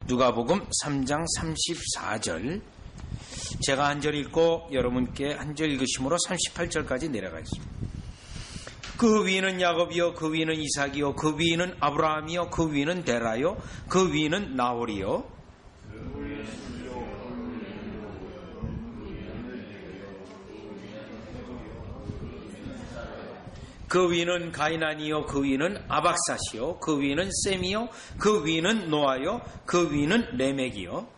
누가복음 3장 34절, 제가 한 절 읽고 여러분께 한 절 읽으심으로 38절까지 내려가겠습니다. 그 위는 야곱이요, 그 위는 이삭이요, 그 위는 아브라함이요, 그 위는 데라요, 그 위는 나홀이요, 그 위는 가이난이요, 그 위는 아박삿이요, 그 위는 셈이요, 그 위는 노아요, 그 위는 레멕이요,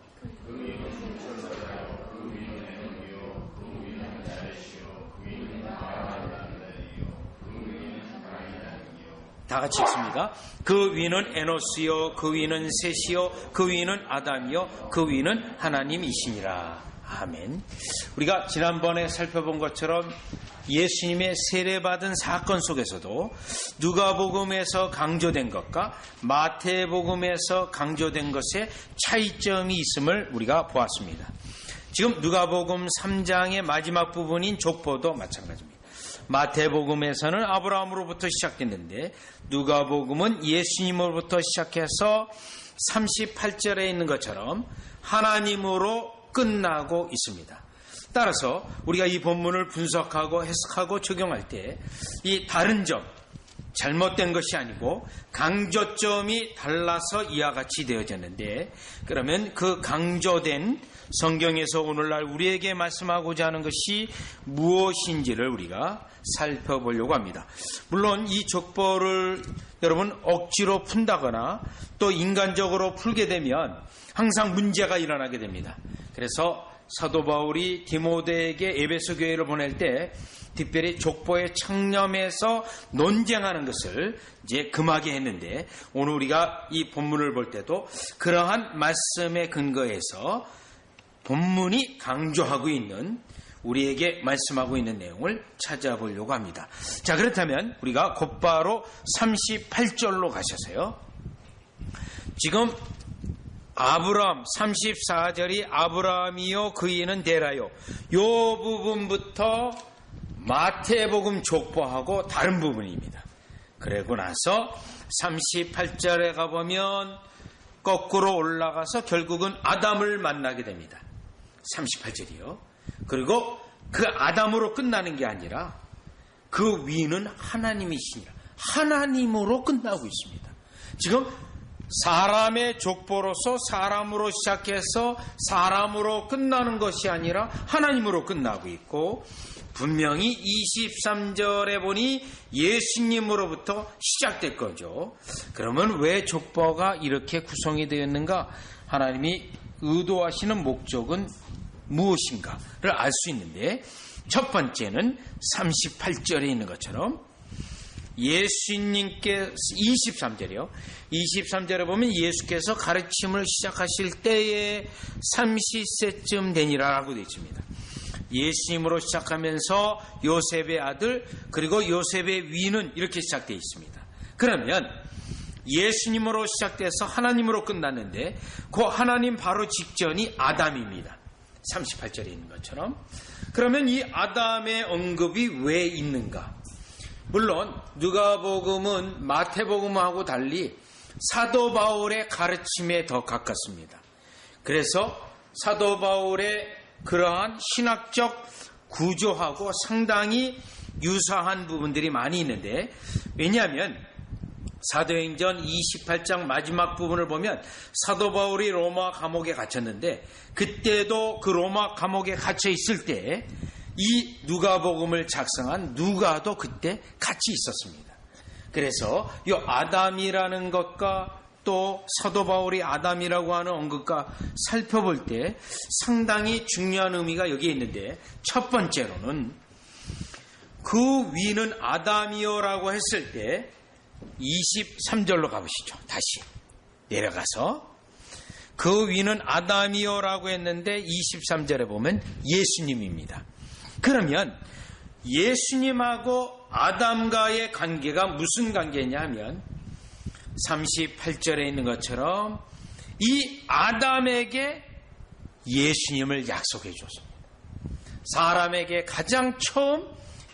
다 같이 읽습니다. 그 위는 에노스요, 그 위는 셋이요, 그 위는 아담이요, 그 위는 하나님이시니라. 아멘. 우리가 지난번에 살펴본 것처럼 예수님의 세례받은 사건 속에서도 누가복음에서 강조된 것과 마태복음에서 강조된 것에 차이점이 있음을 우리가 보았습니다. 지금 누가복음 3장의 마지막 부분인 족보도 마찬가지입니다. 마태복음에서는 아브라함으로부터 시작됐는데 누가복음은 예수님으로부터 시작해서 38절에 있는 것처럼 하나님으로 끝나고 있습니다. 따라서 우리가 이 본문을 분석하고 해석하고 적용할 때 이 다른 점, 잘못된 것이 아니고 강조점이 달라서 이와 같이 되어졌는데, 그러면 그 강조된 성경에서 오늘날 우리에게 말씀하고자 하는 것이 무엇인지를 우리가 살펴보려고 합니다. 물론 이 족보를 여러분 억지로 푼다거나 또 인간적으로 풀게 되면 항상 문제가 일어나게 됩니다. 그래서 사도 바울이 디모데에게 에베소 교회를 보낼 때 특별히 족보에 청렴해서 논쟁하는 것을 이제 금하게 했는데, 오늘 우리가 이 본문을 볼 때도 그러한 말씀에 근거해서 본문이 강조하고 있는, 우리에게 말씀하고 있는 내용을 찾아보려고 합니다. 자, 그렇다면 우리가 곧바로 38절로 가셔서요. 지금 아브라함 34절이 아브라함이요, 그 위는 데라요, 요 부분부터 마태복음 족보하고 다른 부분입니다. 그러고 나서 38절에 가보면 거꾸로 올라가서 결국은 아담을 만나게 됩니다. 38절이요. 그리고 그 아담으로 끝나는 게 아니라 그 위는 하나님이시니라, 하나님으로 끝나고 있습니다. 지금 사람의 족보로서 사람으로 시작해서 사람으로 끝나는 것이 아니라 하나님으로 끝나고 있고, 분명히 23절에 보니 예수님으로부터 시작될 거죠. 그러면 왜 족보가 이렇게 구성이 되었는가? 하나님이 의도하시는 목적은 무엇인가를 알 수 있는데, 첫 번째는 38절에 있는 것처럼 예수님께 23절이요. 23절에 보면 예수께서 가르침을 시작하실 때에 30세쯤 되니라라고 되어 있습니다. 예수님으로 시작하면서 요셉의 아들, 그리고 요셉의 위는 이렇게 시작되어 있습니다. 그러면 예수님으로 시작돼서 하나님으로 끝났는데 그 하나님 바로 직전이 아담입니다. 38절에 있는 것처럼. 그러면 이 아담의 언급이 왜 있는가? 물론 누가복음은 마태복음하고 달리 사도 바울의 가르침에 더 가깝습니다. 그래서 사도 바울의 그러한 신학적 구조하고 상당히 유사한 부분들이 많이 있는데, 왜냐하면 사도행전 28장 마지막 부분을 보면 사도 바울이 로마 감옥에 갇혔는데, 그때도 그 로마 감옥에 갇혀 있을 때 이 누가복음을 작성한 누가도 그때 같이 있었습니다. 그래서 이 아담이라는 것과 또 사도 바울이 아담이라고 하는 언급과 살펴볼 때 상당히 중요한 의미가 여기에 있는데, 첫 번째로는 그 위는 아담이요라고 했을 때 23절로 가보시죠. 다시 내려가서 그 위는 아담이요라고 했는데 23절에 보면 예수님입니다. 그러면 예수님하고 아담과의 관계가 무슨 관계냐 하면 38절에 있는 것처럼 이 아담에게 예수님을 약속해 줬습니다. 사람에게 가장 처음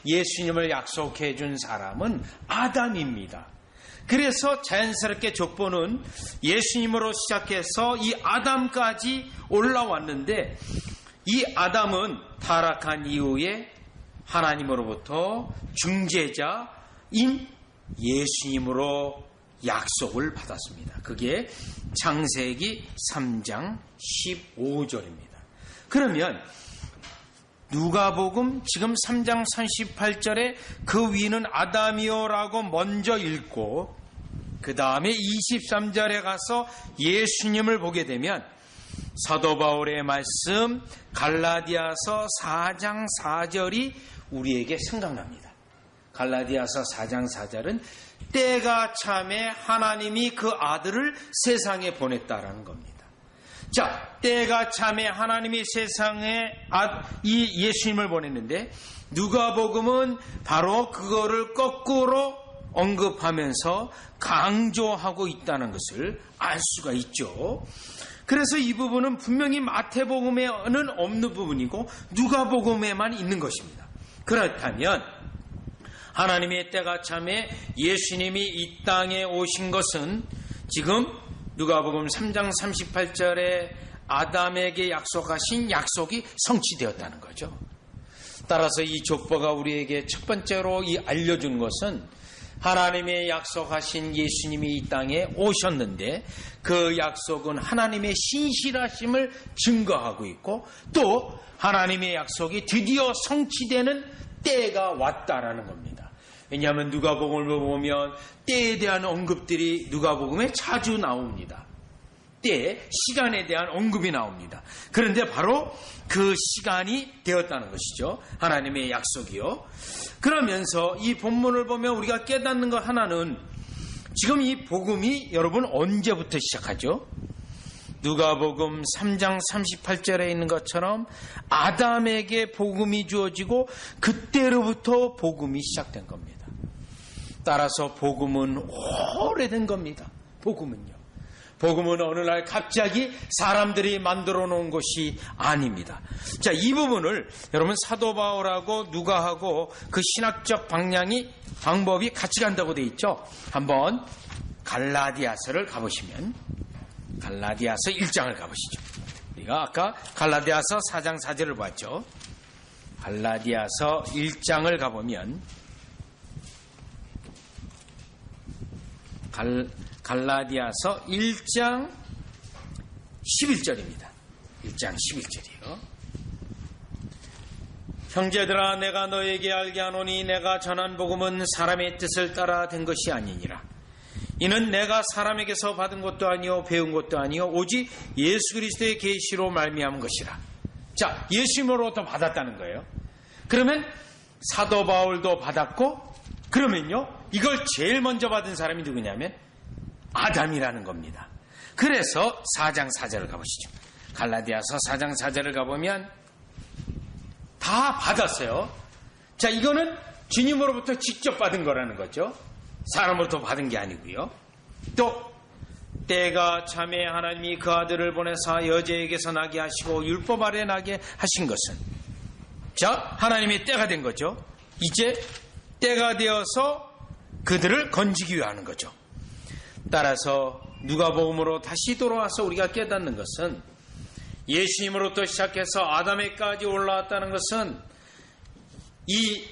예수님을 약속해 준 사람은 아담입니다. 그래서 자연스럽게 족보는 예수님으로 시작해서 이 아담까지 올라왔는데, 이 아담은 타락한 이후에 하나님으로부터 중재자인 예수님으로 약속을 받았습니다. 그게 창세기 3장 15절입니다. 그러면 누가복음 지금 3장 38절에 그 위는 아담이요라고 먼저 읽고 그 다음에 23절에 가서 예수님을 보게 되면 사도 바울의 말씀 갈라디아서 4장 4절이 우리에게 생각납니다. 갈라디아서 4장 4절은 때가 참에 하나님이 그 아들을 세상에 보냈다라는 겁니다. 자, 때가 참에 하나님이 세상에 이 예수님을 보냈는데, 누가복음은 바로 그거를 거꾸로 언급하면서 강조하고 있다는 것을 알 수가 있죠. 그래서 이 부분은 분명히 마태복음에는 없는 부분이고 누가복음에만 있는 것입니다. 그렇다면 하나님의 때가 참에 예수님이 이 땅에 오신 것은 지금 누가복음 3장 38절에 아담에게 약속하신 약속이 성취되었다는 거죠. 따라서 이 족보가 우리에게 첫 번째로 알려준 것은 하나님의 약속하신 예수님이 이 땅에 오셨는데 그 약속은 하나님의 신실하심을 증거하고 있고 또 하나님의 약속이 드디어 성취되는 때가 왔다라는 겁니다. 왜냐하면 누가복음을 보면 때에 대한 언급들이 누가복음에 자주 나옵니다. 때, 시간에 대한 언급이 나옵니다. 그런데 바로 그 시간이 되었다는 것이죠. 하나님의 약속이요. 그러면서 이 본문을 보면 우리가 깨닫는 것 하나는 지금 이 복음이 여러분 언제부터 시작하죠? 누가복음 3장 38절에 있는 것처럼 아담에게 복음이 주어지고 그때로부터 복음이 시작된 겁니다. 따라서 복음은 오래된 겁니다. 복음은 어느 날 갑자기 사람들이 만들어 놓은 것이 아닙니다. 자, 이 부분을 여러분 사도 바울하고 누가하고 그 신학적 방법이 같이 간다고 돼 있죠. 한번 갈라디아서를 가보시면 갈라디아서 1장을 가보시죠. 우리가 아까 갈라디아서 4장 4절을 봤죠. 갈라디아서 1장을 가보면 갈라디아서 1장 11절입니다. 1장 11절이요. 형제들아, 내가 너에게 알게 하노니 내가 전한 복음은 사람의 뜻을 따라 된 것이 아니니라. 이는 내가 사람에게서 받은 것도 아니요 배운 것도 아니요 오직 예수 그리스도의 계시로 말미암은 것이라. 자, 예수님으로부터 받았다는 거예요. 그러면 사도 바울도 받았고, 그러면요 이걸 제일 먼저 받은 사람이 누구냐면 아담이라는 겁니다. 그래서 4장 4절을 가보시죠. 갈라디아서 4장 4절을 가보면 다 받았어요. 자, 이거는 주님으로부터 직접 받은 거라는 거죠. 사람으로부터 받은 게 아니고요. 또 때가 참에 하나님이 그 아들을 보내사 여자에게서 나게 하시고 율법 아래 나게 하신 것은, 자, 하나님의 때가 된 거죠. 이제 때가 되어서 그들을 건지기 위해 하는 거죠. 따라서 누가복음으로 다시 돌아와서 우리가 깨닫는 것은 예수님으로부터 시작해서 아담에까지 올라왔다는 것은 이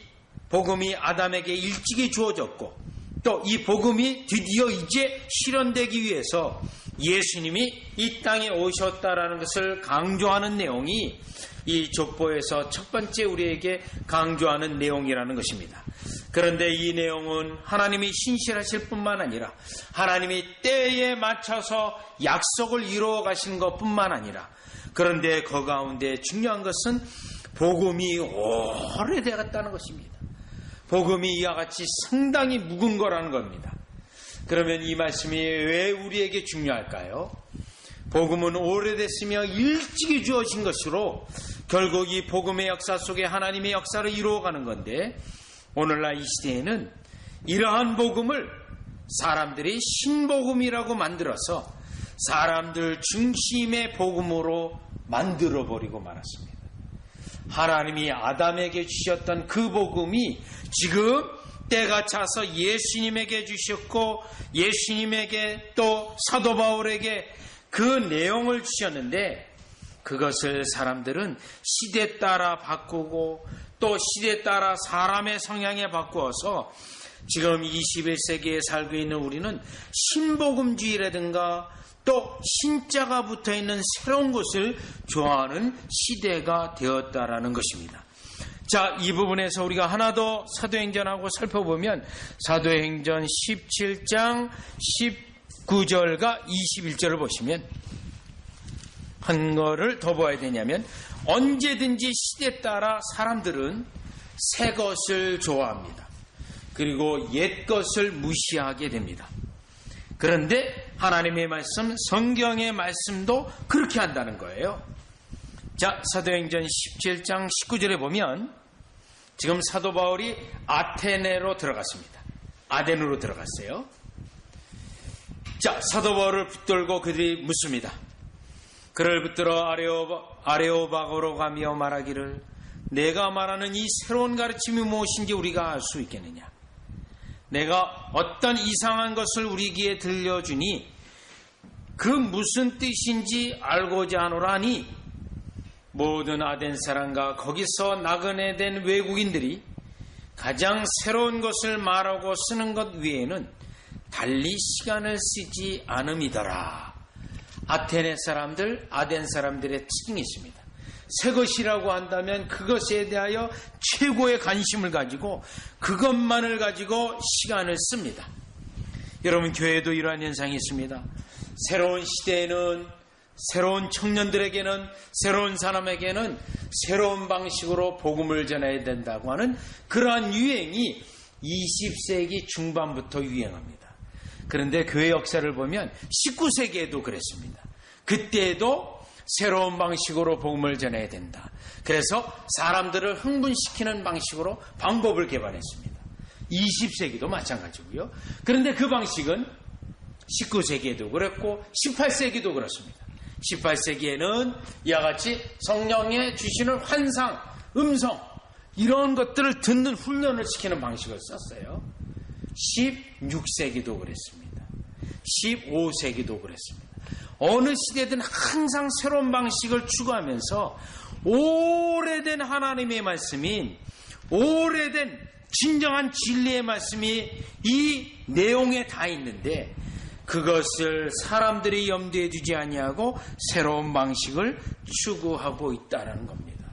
복음이 아담에게 일찍이 주어졌고 또 이 복음이 드디어 이제 실현되기 위해서 예수님이 이 땅에 오셨다라는 것을 강조하는 내용이 이 족보에서 첫 번째 우리에게 강조하는 내용이라는 것입니다. 그런데 이 내용은 하나님이 신실하실 뿐만 아니라 하나님이 때에 맞춰서 약속을 이루어 가시는 것뿐만 아니라, 그런데 그 가운데 중요한 것은 복음이 오래되었다는 것입니다. 복음이 이와 같이 상당히 묵은 거라는 겁니다. 그러면 이 말씀이 왜 우리에게 중요할까요? 복음은 오래됐으며 일찍이 주어진 것으로 결국 이 복음의 역사 속에 하나님의 역사를 이루어가는 건데, 오늘날 이 시대에는 이러한 복음을 사람들이 신복음이라고 만들어서 사람들 중심의 복음으로 만들어버리고 말았습니다. 하나님이 아담에게 주셨던 그 복음이 지금 때가 차서 예수님에게 주셨고 예수님에게 또 사도 바울에게 그 내용을 주셨는데 그것을 사람들은 시대 따라 바꾸고 또 시대 따라 사람의 성향에 바꾸어서 지금 21세기에 살고 있는 우리는 신복음주의라든가 또 신자가 붙어있는 새로운 것을 좋아하는 시대가 되었다라는 것입니다. 자, 이 부분에서 우리가 하나 더 사도행전하고 살펴보면 사도행전 17장 19절과 21절을 보시면 한 거를 더 봐야 되냐면 언제든지 시대 따라 사람들은 새 것을 좋아합니다. 그리고 옛 것을 무시하게 됩니다. 그런데 하나님의 말씀, 성경의 말씀도 그렇게 한다는 거예요. 자, 사도행전 17장 19절에 보면 지금 사도 바울이 아테네로 들어갔습니다. 아덴으로 들어갔어요. 자, 사도 바울을 붙들고 그들이 묻습니다. 그를 붙들어 아레오바고로 가며 말하기를 내가 말하는 이 새로운 가르침이 무엇인지 우리가 알 수 있겠느냐. 내가 어떤 이상한 것을 우리 귀에 들려주니 그 무슨 뜻인지 알고자 하노라니 모든 아덴 사람과 거기서 나그네 된 외국인들이 가장 새로운 것을 말하고 쓰는 것 외에는 달리 시간을 쓰지 않음이더라. 아테네 사람들, 아덴 사람들의 특징이 있습니다. 새 것이라고 한다면 그것에 대하여 최고의 관심을 가지고 그것만을 가지고 시간을 씁니다. 여러분, 교회도 이러한 현상이 있습니다. 새로운 시대에는 새로운 청년들에게는 새로운 사람에게는 새로운 방식으로 복음을 전해야 된다고 하는 그러한 유행이 20세기 중반부터 유행합니다. 그런데 교회 역사를 보면 19세기에도 그랬습니다. 그때도 새로운 방식으로 복음을 전해야 된다. 그래서 사람들을 흥분시키는 방식으로 방법을 개발했습니다. 20세기도 마찬가지고요. 그런데 그 방식은 19세기에도 그랬고 18세기도 그렇습니다. 18세기에는 이와 같이 성령의 주시는 환상, 음성 이런 것들을 듣는 훈련을 시키는 방식을 썼어요. 16세기도 그랬습니다. 15세기도 그랬습니다. 어느 시대든 항상 새로운 방식을 추구하면서 오래된 하나님의 말씀인 오래된 진정한 진리의 말씀이 이 내용에 다 있는데 그것을 사람들이 염두에 두지 아니하고 새로운 방식을 추구하고 있다는 겁니다.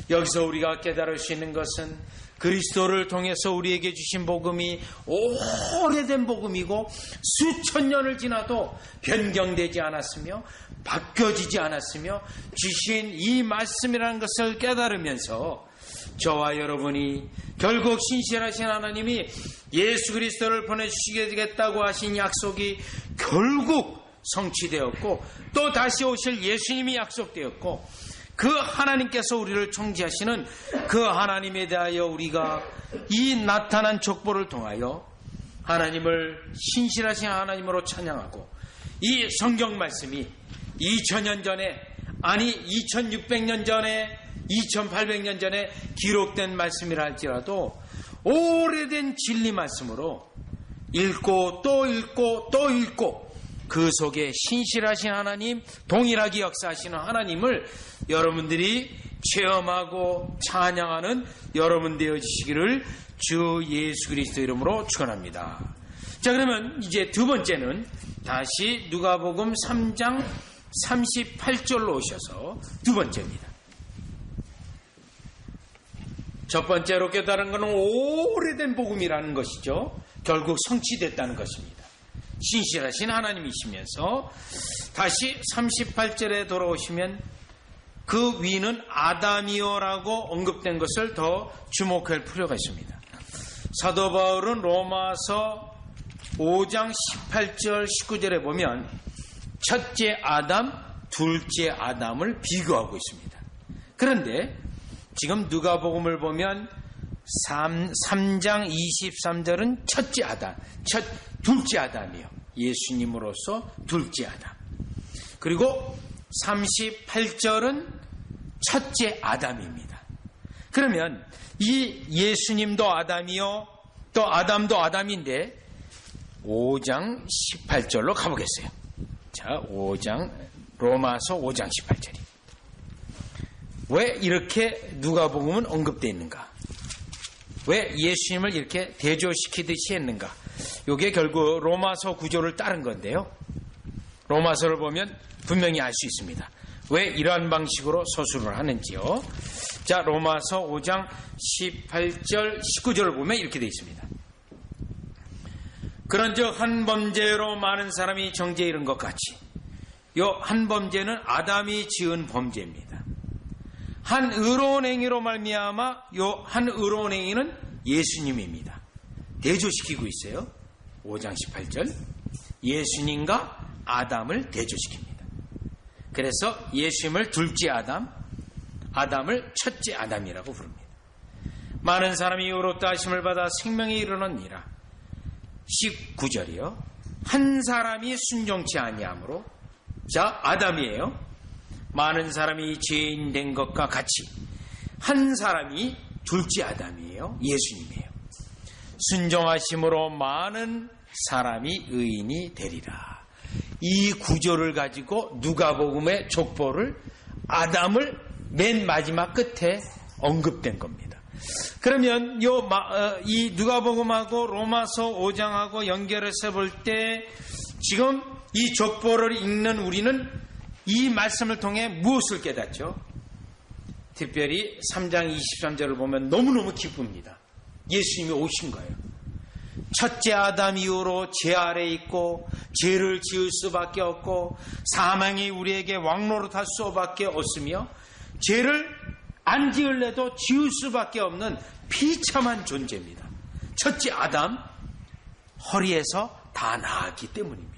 여기서 우리가 깨달을 수 있는 것은 그리스도를 통해서 우리에게 주신 복음이 오래된 복음이고 수천 년을 지나도 변경되지 않았으며 바뀌어지지 않았으며 주신 이 말씀이라는 것을 깨달으면서 저와 여러분이 결국 신실하신 하나님이 예수 그리스도를 보내주시겠다고 하신 약속이 결국 성취되었고 또 다시 오실 예수님이 약속되었고 그 하나님께서 우리를 통치하시는 그 하나님에 대하여 우리가 이 나타난 족보를 통하여 하나님을 신실하신 하나님으로 찬양하고 이 성경 말씀이 2000년 전에 아니 2600년 전에 2800년 전에 기록된 말씀이라 할지라도 오래된 진리 말씀으로 읽고 또 읽고 또 읽고 그 속에 신실하신 하나님, 동일하게 역사하시는 하나님을 여러분들이 체험하고 찬양하는 여러분 되어주시기를 주 예수 그리스도 이름으로 축원합니다. 자, 그러면 이제 두 번째는 다시 누가복음 3장 38절로 오셔서 두 번째입니다. 첫 번째로 깨달은 것은 오래된 복음이라는 것이죠. 결국 성취됐다는 것입니다. 신실하신 하나님이시면서 다시 38절에 돌아오시면 그 위는 아담이요라고 언급된 것을 더 주목할 필요가 있습니다. 사도 바울은 로마서 5장 18절 19절에 보면 첫째 아담, 둘째 아담을 비교하고 있습니다. 그런데 지금 누가복음을 보면 3장 23절은 첫째 아담, 둘째 아담이요. 예수님으로서 둘째 아담. 그리고 38절은 첫째 아담입니다. 그러면 이 예수님도 아담이요, 또 아담도 아담인데 5장 18절로 가보겠어요. 자, 5장 로마서 5장 18절이 왜 이렇게 누가복음은 언급되어 있는가? 왜 예수님을 이렇게 대조시키듯이 했는가? 이게 결국 로마서 구조를 따른 건데요. 로마서를 보면 분명히 알 수 있습니다. 왜 이러한 방식으로 서술을 하는지요. 자, 로마서 5장 18절 19절을 보면 이렇게 되어 있습니다. 그런즉 한 범죄로 많은 사람이 정죄에 이른 것 같이 요 한 범죄는 아담이 지은 범죄입니다. 한 의로운 행위로 말미암아 요 한 의로운 행위는 예수님입니다. 대조시키고 있어요. 5장 18절 예수님과 아담을 대조시킵니다. 그래서 예수님을 둘째 아담, 아담을 첫째 아담이라고 부릅니다. 많은 사람이 의롭다 하심을 받아 생명에 이르느니라. 19절이요. 한 사람이 순종치 아니하므로, 자, 아담이에요. 많은 사람이 죄인 된 것과 같이 한 사람이 둘째 아담이에요. 예수님이에요. 순종하심으로 많은 사람이 의인이 되리라. 이 구조를 가지고 누가복음의 족보를 아담을 맨 마지막 끝에 언급된 겁니다. 그러면 이 누가복음하고 로마서 5장하고 연결해서 볼 때 지금 이 족보를 읽는 우리는 이 말씀을 통해 무엇을 깨닫죠? 특별히 3장 23절을 보면 너무너무 기쁩니다. 예수님이 오신 거예요. 첫째 아담 이후로 죄 아래 있고 죄를 지을 수밖에 없고 사망이 우리에게 왕노릇할 수밖에 없으며 죄를 안 지을래도 지을 수밖에 없는 비참한 존재입니다. 첫째 아담 허리에서 다 나았기 때문입니다.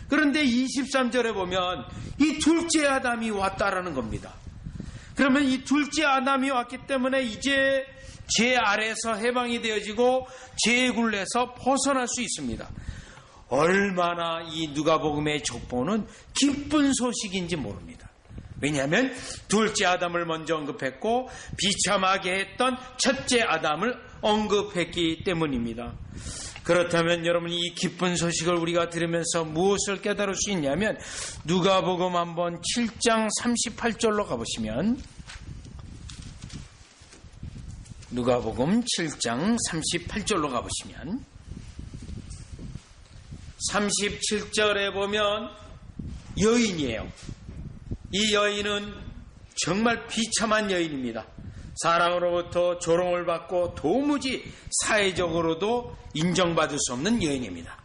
그런데 23절에 보면 이 둘째 아담이 왔다라는 겁니다. 그러면 이 둘째 아담이 왔기 때문에 이제 죄 아래에서 해방이 되어지고 죄의 굴레에서 벗어날 수 있습니다. 얼마나 이 누가복음의 족보는 기쁜 소식인지 모릅니다. 왜냐하면 둘째 아담을 먼저 언급했고 비참하게 했던 첫째 아담을 언급했기 때문입니다. 그렇다면 여러분 이 기쁜 소식을 우리가 들으면서 무엇을 깨달을 수 있냐면 누가복음 한번 7장 38절로 가보시면 누가복음 7장 38절로 가보시면 37절에 보면 여인이에요. 이 여인은 정말 비참한 여인입니다. 사람으로부터 조롱을 받고 도무지 사회적으로도 인정받을 수 없는 여인입니다.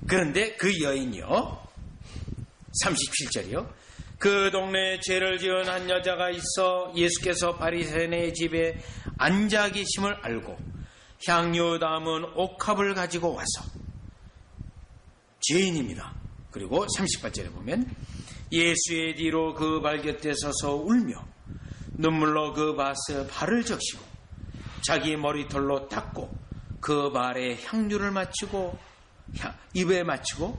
그런데 그 여인이요 37절이요 그 동네에 죄를 지은 한 여자가 있어 예수께서 바리새인의 집에 앉아 계심을 알고 향유 담은 옥합을 가지고 와서 죄인입니다. 그리고 38절에 보면 예수의 뒤로 그 발 곁에 서서 울며 눈물로 그 발을 적시고 자기 머리털로 닦고 그 발에 향유를 맞추고 입에 맞추고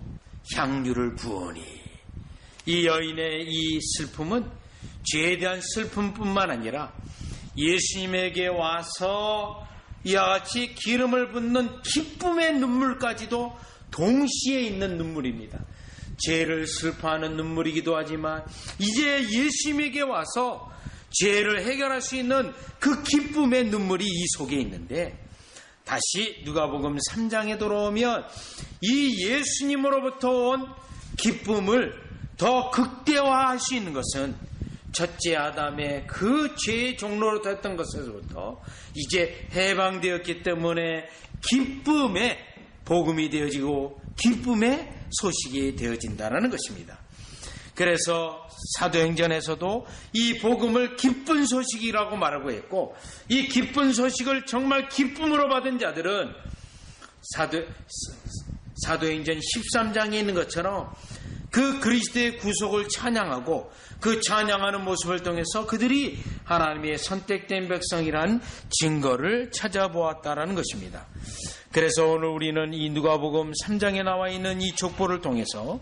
향유를 부으니 이 여인의 이 슬픔은 죄에 대한 슬픔뿐만 아니라 예수님에게 와서 이와 같이 기름을 붓는 기쁨의 눈물까지도 동시에 있는 눈물입니다. 죄를 슬퍼하는 눈물이기도 하지만 이제 예수님에게 와서 죄를 해결할 수 있는 그 기쁨의 눈물이 이 속에 있는데 다시 누가복음 3장에 돌아오면 이 예수님으로부터 온 기쁨을 더 극대화할 수 있는 것은 첫째 아담의 그 죄의 종로로 됐던 것에서부터 이제 해방되었기 때문에 기쁨의 복음이 되어지고 기쁨의 소식이 되어진다는 것입니다. 그래서 사도행전에서도 이 복음을 기쁜 소식이라고 말하고 했고 이 기쁜 소식을 정말 기쁨으로 받은 자들은 사도행전 13장에 있는 것처럼 그 그리스도의 구속을 찬양하고 그 찬양하는 모습을 통해서 그들이 하나님의 선택된 백성이라는 증거를 찾아보았다라는 것입니다. 그래서 오늘 우리는 이 누가복음 3장에 나와 있는 이 족보를 통해서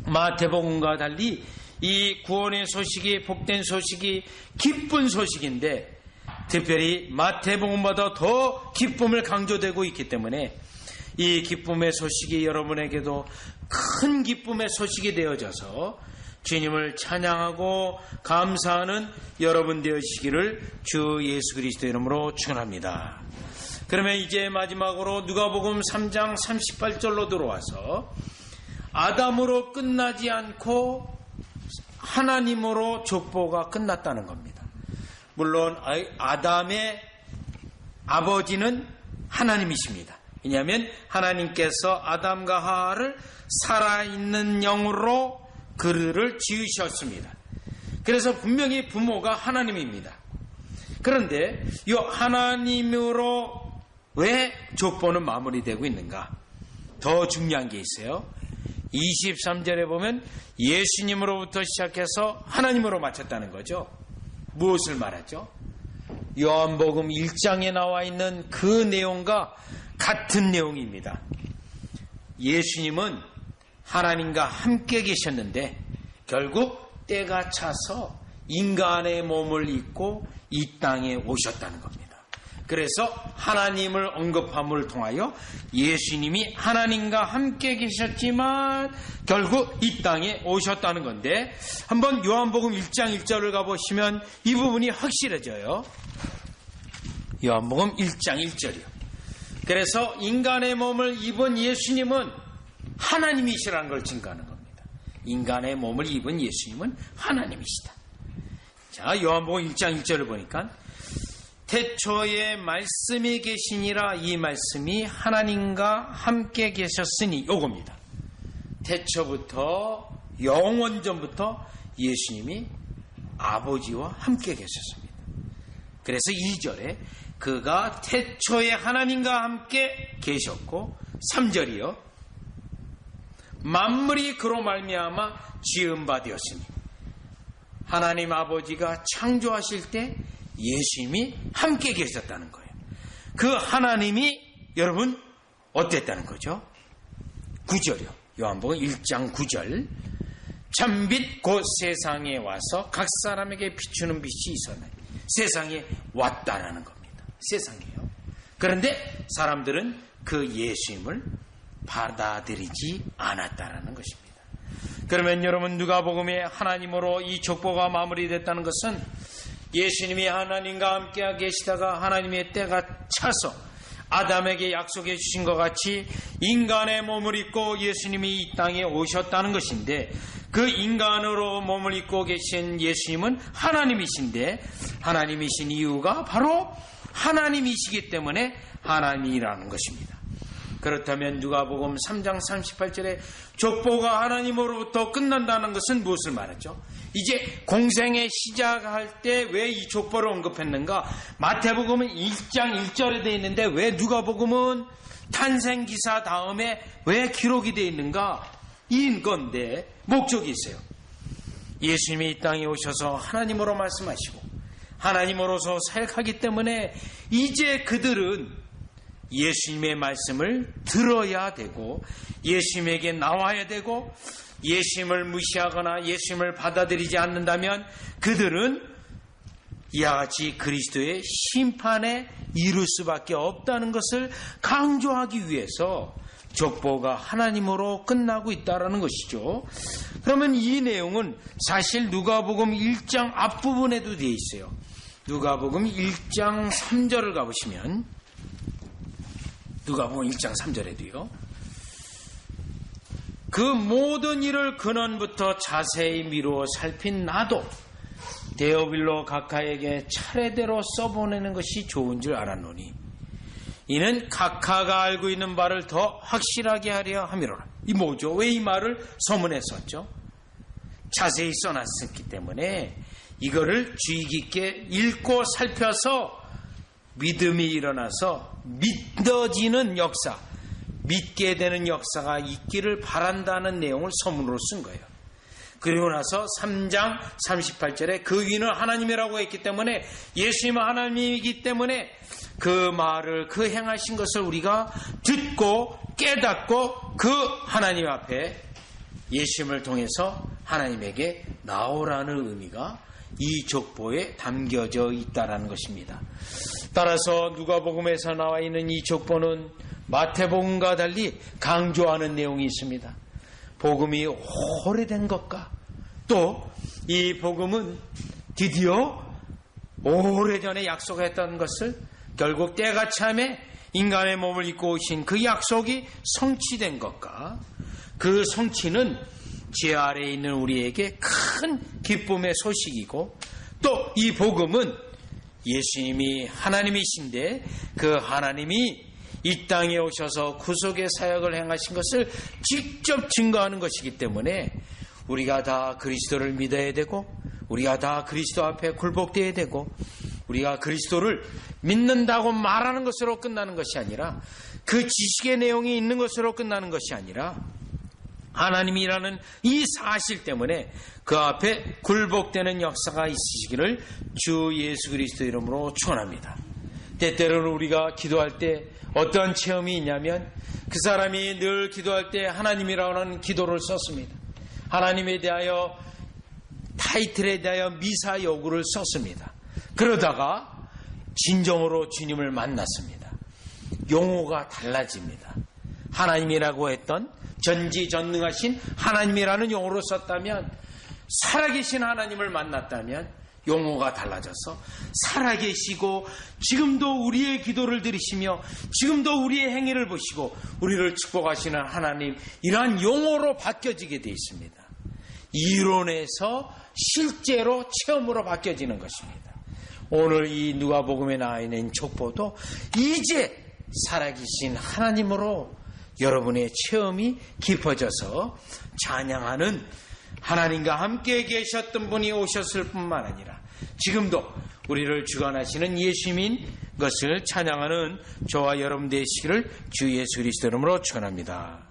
마태복음과 달리 이 구원의 소식이 복된 소식이 기쁜 소식인데 특별히 마태복음보다 더 기쁨을 강조되고 있기 때문에 이 기쁨의 소식이 여러분에게도 큰 기쁨의 소식이 되어져서 주님을 찬양하고 감사하는 여러분 되시기를 주 예수 그리스도 이름으로 축원합니다. 그러면 이제 마지막으로 누가복음 3장 38절로 들어와서 아담으로 끝나지 않고 하나님으로 족보가 끝났다는 겁니다. 물론 아담의 아버지는 하나님이십니다. 왜냐하면 하나님께서 아담과 하와를 살아있는 영으로 그를 지으셨습니다. 그래서 분명히 부모가 하나님입니다. 그런데 이 하나님으로 왜 족보는 마무리되고 있는가? 더 중요한 게 있어요. 23절에 보면 예수님으로부터 시작해서 하나님으로 마쳤다는 거죠. 무엇을 말하죠? 요한복음 1장에 나와 있는 그 내용과 같은 내용입니다. 예수님은 하나님과 함께 계셨는데 결국 때가 차서 인간의 몸을 입고 이 땅에 오셨다는 겁니다. 그래서 하나님을 언급함을 통하여 예수님이 하나님과 함께 계셨지만 결국 이 땅에 오셨다는 건데, 한번 요한복음 1장 1절을 가보시면 이 부분이 확실해져요. 요한복음 1장 1절이요. 그래서 인간의 몸을 입은 예수님은 하나님이시라는 걸 증거하는 겁니다. 인간의 몸을 입은 예수님은 하나님이시다. 자, 요한복음 1장 1절을 보니까 태초에 말씀이 계시니라, 이 말씀이 하나님과 함께 계셨으니, 요겁니다. 태초부터 영원전부터 예수님이 아버지와 함께 계셨습니다. 그래서 2절에 그가 태초에 하나님과 함께 계셨고, 3절이요. 만물이 그로 말미암아 지은 바 되었으니, 하나님 아버지가 창조하실 때 예수님이 함께 계셨다는 거예요. 그 하나님이 여러분 어땠다는 거죠? 9절이요. 요한복음 1장 9절. 참빛 곧 세상에 와서 각 사람에게 비추는 빛이 있었나니, 세상에 왔다라는 겁니다. 세상이에요. 그런데 사람들은 그 예수님을 받아들이지 않았다라는 것입니다. 그러면 여러분 누가복음에 하나님으로 이 족보가 마무리됐다는 것은 예수님이 하나님과 함께 계시다가 하나님의 때가 차서 아담에게 약속해 주신 것 같이 인간의 몸을 입고 예수님이 이 땅에 오셨다는 것인데, 그 인간으로 몸을 입고 계신 예수님은 하나님이신데, 하나님이신 이유가 바로 하나님이시기 때문에 하나님이라는 것입니다. 그렇다면 누가복음 3장 38절에 족보가 하나님으로부터 끝난다는 것은 무엇을 말하죠? 이제 공생에 시작할 때 왜 이 족보를 언급했는가? 마태복음은 1장 1절에 되어 있는데 왜 누가복음은 탄생기사 다음에 왜 기록이 되어 있는가? 인 건데 목적이 있어요. 예수님이 이 땅에 오셔서 하나님으로 말씀하시고 하나님으로서 사역하기 때문에 이제 그들은 예수님의 말씀을 들어야 되고 예수님에게 나와야 되고, 예수님을 무시하거나 예수님을 받아들이지 않는다면 그들은 이와 같이 그리스도의 심판에 이를 수밖에 없다는 것을 강조하기 위해서 족보가 하나님으로 끝나고 있다는 것이죠. 그러면 이 내용은 사실 누가복음 1장 앞부분에도 되어 있어요. 누가복음 1장 3절을 가보시면 누가복음 1장 3절에도요. 그 모든 일을 근원부터 자세히 미루어 살핀 나도 데오빌로 각하에게 차례대로 써보내는 것이 좋은 줄 알았노니, 이는 각하가 알고 있는 바를 더 확실하게 하려 함이로라. 이 뭐죠? 왜 이 말을 서문에 썼죠? 자세히 써놨기 때문에 이거를 주의 깊게 읽고 살펴서 믿음이 일어나서 믿어지는 역사, 믿게 되는 역사가 있기를 바란다는 내용을 서문으로 쓴 거예요. 그리고 나서 3장 38절에 그 위는 하나님이라고 했기 때문에, 예수님은 하나님이기 때문에 그 말을, 그 행하신 것을 우리가 듣고 깨닫고 그 하나님 앞에 예수님을 통해서 하나님에게 나오라는 의미가 이 족보에 담겨져 있다라는 것입니다. 따라서 누가복음에서 나와 있는 이 족보는 마태복음과 달리 강조하는 내용이 있습니다. 복음이 오래된 것과 또 이 복음은 드디어 오래전에 약속했던 것을 결국 때가 참에 인간의 몸을 입고 오신 그 약속이 성취된 것과 그 성취는 제 아래에 있는 우리에게 큰 기쁨의 소식이고 또 이 복음은 예수님이 하나님이신데 그 하나님이 이 땅에 오셔서 구속의 사역을 행하신 것을 직접 증거하는 것이기 때문에 우리가 다 그리스도를 믿어야 되고 우리가 다 그리스도 앞에 굴복되어야 되고 우리가 그리스도를 믿는다고 말하는 것으로 끝나는 것이 아니라 그 지식의 내용이 있는 것으로 끝나는 것이 아니라 하나님이라는 이 사실 때문에 그 앞에 굴복되는 역사가 있으시기를 주 예수 그리스도 이름으로 축원합니다. 때때로는 우리가 기도할 때 어떤 체험이 있냐면 그 사람이 늘 기도할 때 하나님이라는 기도를 썼습니다. 하나님에 대하여 타이틀에 대하여 미사 요구를 썼습니다. 그러다가 진정으로 주님을 만났습니다. 용어가 달라집니다. 하나님이라고 했던 전지전능하신 하나님이라는 용어로 썼다면 살아계신 하나님을 만났다면 용어가 달라져서 살아계시고 지금도 우리의 기도를 들으시며 지금도 우리의 행위를 보시고 우리를 축복하시는 하나님 이러한 용어로 바뀌어지게 되어 있습니다. 이론에서 실제로 체험으로 바뀌어지는 것입니다. 오늘 이 누가복음에 나와 있는 족보도 이제 살아계신 하나님으로 여러분의 체험이 깊어져서 찬양하는 하나님과 함께 계셨던 분이 오셨을 뿐만 아니라 지금도 우리를 주관하시는 예수님인 것을 찬양하는 저와 여러분 되시기를 주 예수 그리스도 이름으로 축원합니다.